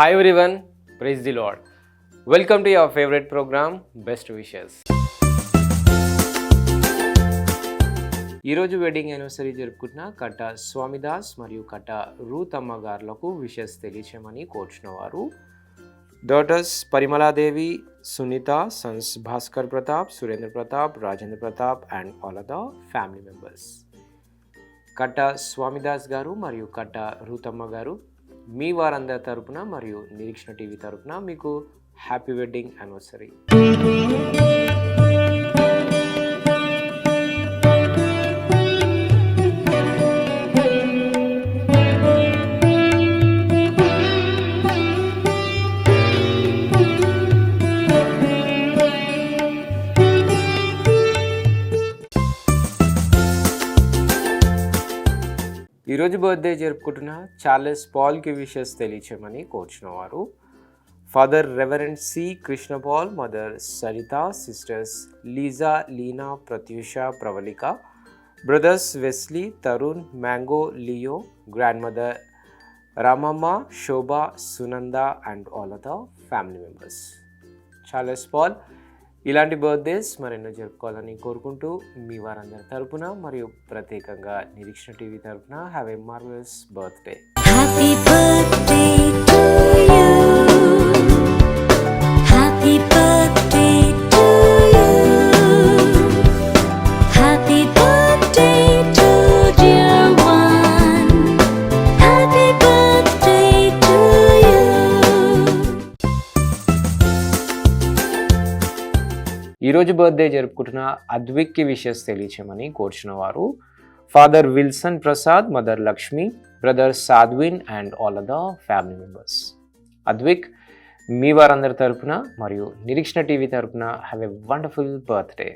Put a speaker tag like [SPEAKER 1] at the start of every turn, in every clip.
[SPEAKER 1] Hi everyone, praise the Lord. Welcome to your favorite program, Best Wishes. ఈరోజు wedding anniversary జరుపుకుంటున్న కట్ట స్వామిదాస్ మరియు కట్ట రూత్ అమ్మ గారులకు విషెస్ తెలియచేయమని కోరుచున్న వారు daughters Parimaladevi, Sunitha, sons Bhaskar Pratap, Surendra Pratap, Rajendra Pratap and all the family members. Katta Swamidas గారు మరియు కట్ట రూత్ అమ్మ గారు మీ వారందరి తరపున మరియు నిరీక్షణ టీవీ తరపున మీకు హ్యాపీ వెడ్డింగ్ యానివర్సరీ. ఈరోజు బర్త్డే జరుపుకుంటున్న చార్లెస్ పాల్కి విషెస్ తెలియచేయమని కోరుచున్నవారు father reverend C Krishna Paul, mother Saritha, sisters Liza, Leena, Pratyusha, Pravallika, brothers Wesley, Tarun, mango, Leo, grand mother Ramamma, Shobha, Sunanda and all the family members. Charles Paul ఇలాంటి బర్త్డేస్ మరెన్నో జరుపుకోవాలని కోరుకుంటూ మీ వారందరి తరపున మరియు ప్రత్యేకంగా నిరీక్షణ టీవీ తరపున హ్యావ్ ఏ మార్వెలస్ బర్త్డే. ఈరోజు బర్త్డే జరుపుకుంటున్న అద్విక్కి విషెస్ తెలియచేయమని కోరుచున్న వారు father Wilson Prasad, mother Lakshmi, brother Sadwin and all the family members. Advik మీ వారందరి తరపున మరియు నిరీక్షణ టీవీ తరపున హ్యావ్ ఎ వండర్ఫుల్ బర్త్డే.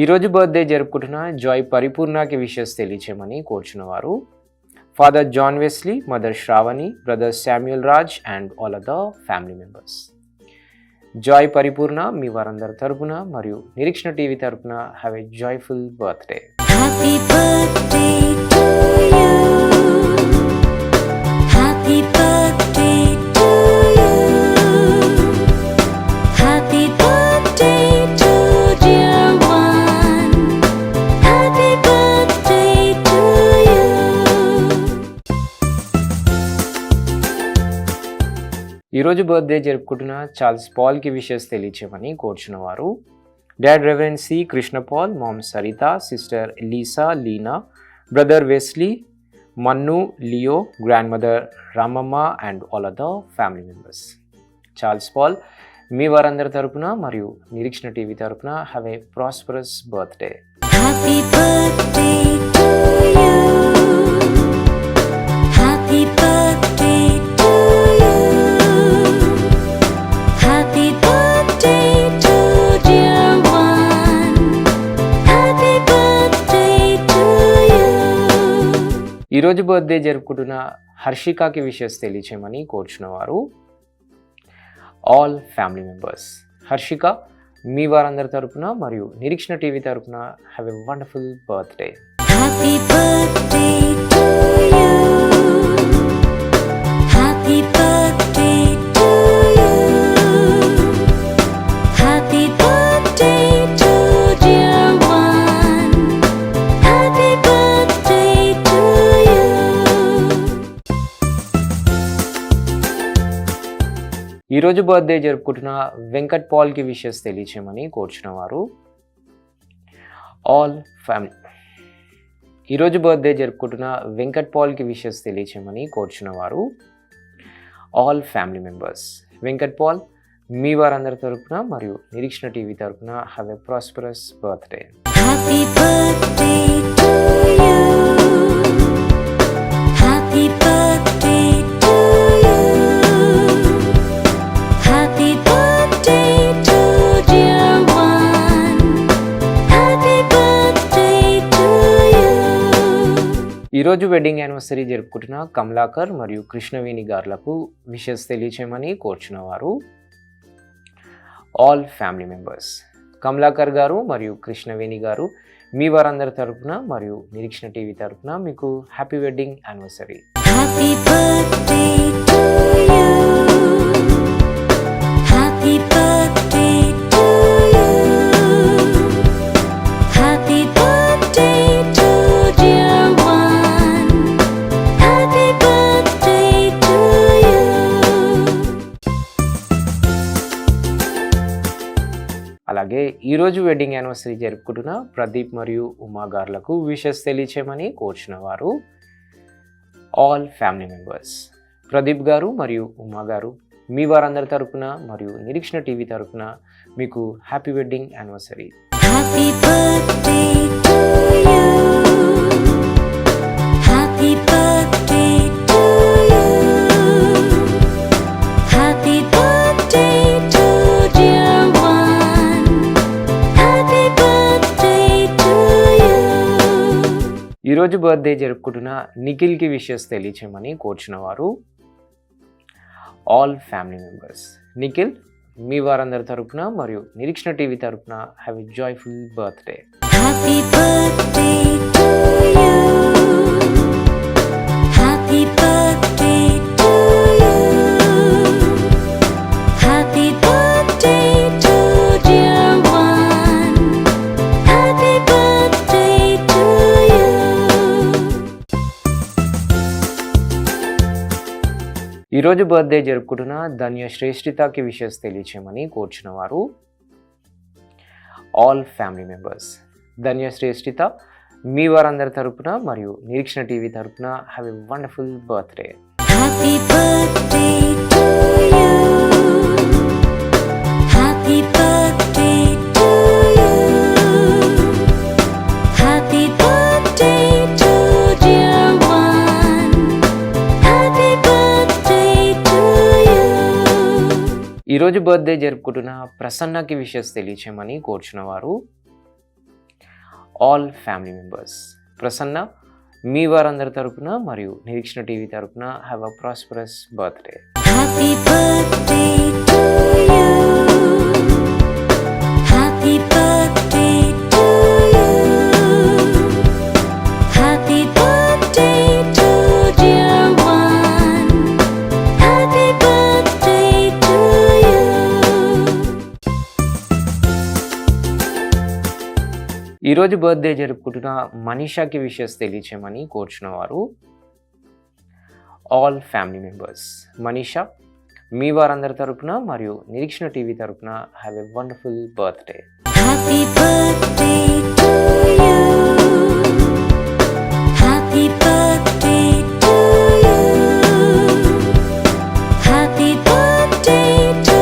[SPEAKER 1] ఈరోజు బర్త్డే జరుపుకుంటున్న జాయ్ పరిపూర్ణకి విషెస్ తెలియచేయమని కోరుచున్నవారు father John Wesley, mother Sravani, brother Samuel Raj and all the family members. Joy Paripoorna మీ వారందరి తరపున మరియు నిరీక్షణ టీవీ తరపున హ్యావ్ ఎ జాయ్ఫుల్ బర్త్డే. ఈరోజు బర్త్డే జరుపుకుంటున్న చార్ల్స్ పాల్కి విషెస్ తెలియచేయమని కోరుచున్నవారు dad reverend C Krishna Paul, mom Saritha, sister Lisa, Leena, brother Wesley, Mannu, Leo, grand mother Ramamma and all the family members. Charles Paul మీ వారందరి తరపున మరియు నిరీక్షణ టీవీ తరపున హ్యావ్ ఏ ప్రాస్పరస్ బర్త్డే. ఈరోజు బర్త్డే జరుపుకుంటున్న హర్షికాకి విషెస్ తెలియచేయమని కోరుచున్నవారు ఆల్ ఫ్యామిలీ మెంబర్స్. హర్షిక మీ వారందరి తరపున మరియు నిరీక్షణ టీవీ తరపున హ్యావ్ ఎ వండర్ఫుల్ బర్త్డే. ఈరోజు బర్త్డే జరుపుకుంటున్న వెంకట్ పాల్కి విషెస్ తెలియచేయమని కోరుచున్నవారు ఆల్ ఫ్యామిలీ. ఈరోజు బర్త్డే జరుపుకుంటున్న వెంకట్ పాల్కి విషెస్ తెలియచేయమని కోరుచున్నవారు all family members. Venkat Paul మీ వారందరి తరపున మరియు నిరీక్షణ టీవీ తరపున హ్యావ్ ఎ ప్రాస్పరస్ బర్త్డే. ఈరోజు ఈరోజు వెడ్డింగ్ యానివర్సరీ జరుపుకుంటున్న కమలాకర్ మరియు కృష్ణవేణి గారులకు విషెస్ తెలియచేయమని కోరుచున్నవారు ఆల్ ఫ్యామిలీ మెంబర్స్. కమలాకర్ గారు మరియు కృష్ణవేణి గారు మీ వారందరి తరపున మరియు నిరీక్షణ టీవీ తరపున మీకు happy wedding anniversary.
[SPEAKER 2] Happy birthday to you. Happy birthday to you. Happy birthday to dear one. Happy birthday to you.
[SPEAKER 1] అలాగే ఈరోజు వెడ్డింగ్ యానివర్సరీ జరుపుకుంటున్న ప్రదీప్ మరియు ఉమా గారులకు విషెస్ తెలియచేయమని కోరుచున్నవారు ఆల్ ఫ్యామిలీ మెంబర్స్. ప్రదీప్ గారు మరియు ఉమా గారు మీ వారందరి తరపున మరియు నిరీక్షణ టీవీ తరపున మీకు happy wedding anniversary.
[SPEAKER 2] Happy birthday to you. Happy birthday to you. Happy birthday to dear one. Happy birthday to you.
[SPEAKER 1] ఈరోజు బర్త్డే జరుపుకుంటున్న నిఖిల్కి విషెస్ తెలియచేయమని కోరుచున్నవారు ఆల్ ఫ్యామిలీ మెంబర్స్. నిఖిల్ మీ వారందరి తరపున మరియు నిరీక్షణ టీవీ తరపున have a joyful birthday.
[SPEAKER 2] Happy birthday to you. Happy birthday to you. Happy birthday to dear one. Happy birthday to you.
[SPEAKER 1] ఈరోజు బర్త్డే జరుపుకుంటున్న ధన్య శ్రేష్ఠితకి విషెస్ తెలియచేయమని కోరుచున్నవారు ఆల్ ఫ్యామిలీ మెంబర్స్. ధన్య శ్రేష్ఠిత మీ వారందరి తరపున మరియు నిరీక్షణ టీవీ తరపున have a wonderful birthday.
[SPEAKER 2] Happy birthday to you. Happy birthday to you. Happy birthday to dear one. Happy birthday to you.
[SPEAKER 1] ఈరోజు birthday జరుపుకుంటున్న ప్రసన్నకి విషెస్ తెలియచేయమని కోరుచున్నవారు ఆల్ ఫ్యామిలీ మెంబర్స్. ప్రసన్న మీ వారందరి తరపున మరియు నిరీక్షణ టీవీ తరపున have a prosperous birthday.
[SPEAKER 2] Happy birthday to you. Happy birthday to you. Happy birthday to dear one. Happy birthday to you.
[SPEAKER 1] ఈరోజు బర్త్డే జరుపుకుంటున్న మనీషాకి విషెస్ తెలియచేయమని కోరుచున్నవారు ఆల్ ఫ్యామిలీ మెంబర్స్. మనీషా మీ వారందరి తరపున మరియు నిరీక్షణ టీవీ తరపున have a wonderful birthday.
[SPEAKER 2] Happy birthday to you. Happy birthday to you. Happy birthday to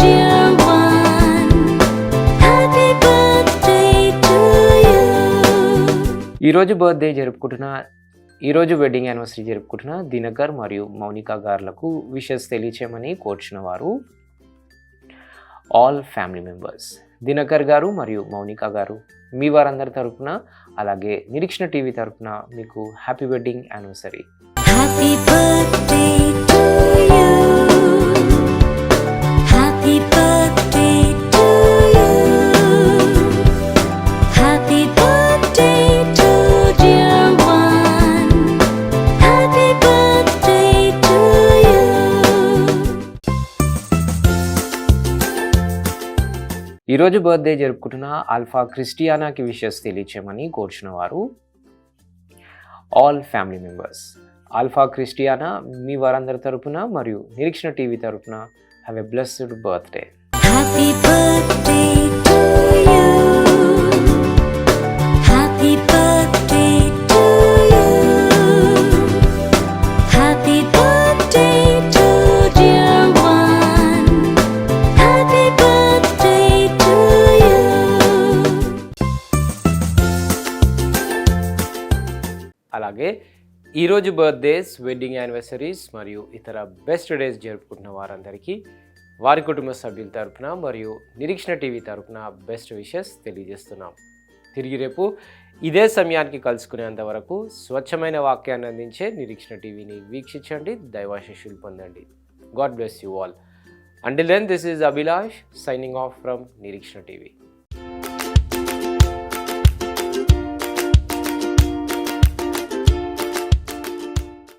[SPEAKER 2] dear one. Happy birthday to you.
[SPEAKER 1] ఈరోజు బర్త్డే జరుపుకుంటున్న ఈరోజు వెడ్డింగ్ యానివర్సరీ జరుపుకుంటున్న దినకర్ మరియు మౌనిక గారులకు విషెస్ తెలియచేయమని కోరుచున్నవారు ఆల్ ఫ్యామిలీ మెంబర్స్. దినకర్ గారు మరియు మౌనిక గారు మీ వారందరి తరపున అలాగే నిరీక్షణ టీవీ తరపున మీకు happy wedding anniversary.
[SPEAKER 2] Happy birthday to you. Happy birthday to you. Happy birthday to dear one. Happy birthday to you.
[SPEAKER 1] ఈరోజు బర్త్డే జరుపుకుంటున్న ఆల్ఫా క్రిస్టియానాకి విషెస్ తెలియచేయమని కోరుచున్నవారు all family members. Alpha Christiana మీ వారందరి తరపున మరియు నిరీక్షణ టీవీ తరపున have a blessed birthday.
[SPEAKER 2] Happy birthday to you. Happy birthday to you. Happy birthday to dear one. Happy birthday to you.
[SPEAKER 1] అలాగే ఈరోజు బర్త్డేస్, వెడ్డింగ్ యానివర్సరీస్ మరియు ఇతర బెస్ట్ డేస్ జరుపుకుంటున్న వారందరికీ వారి కుటుంబ సభ్యుల తరపున మరియు నిరీక్షణ టీవీ తరపున బెస్ట్ విషెస్ తెలియజేస్తున్నాం. తిరిగి రేపు ఇదే సమయానికి కలుసుకునేంత వరకు స్వచ్ఛమైన వాక్యాన్ని అందించే నిరీక్షణ టీవీని వీక్షించండి, దైవాశీస్సులు పొందండి. God bless you all. Until then, this is Abhilash signing off from Niriksha TV.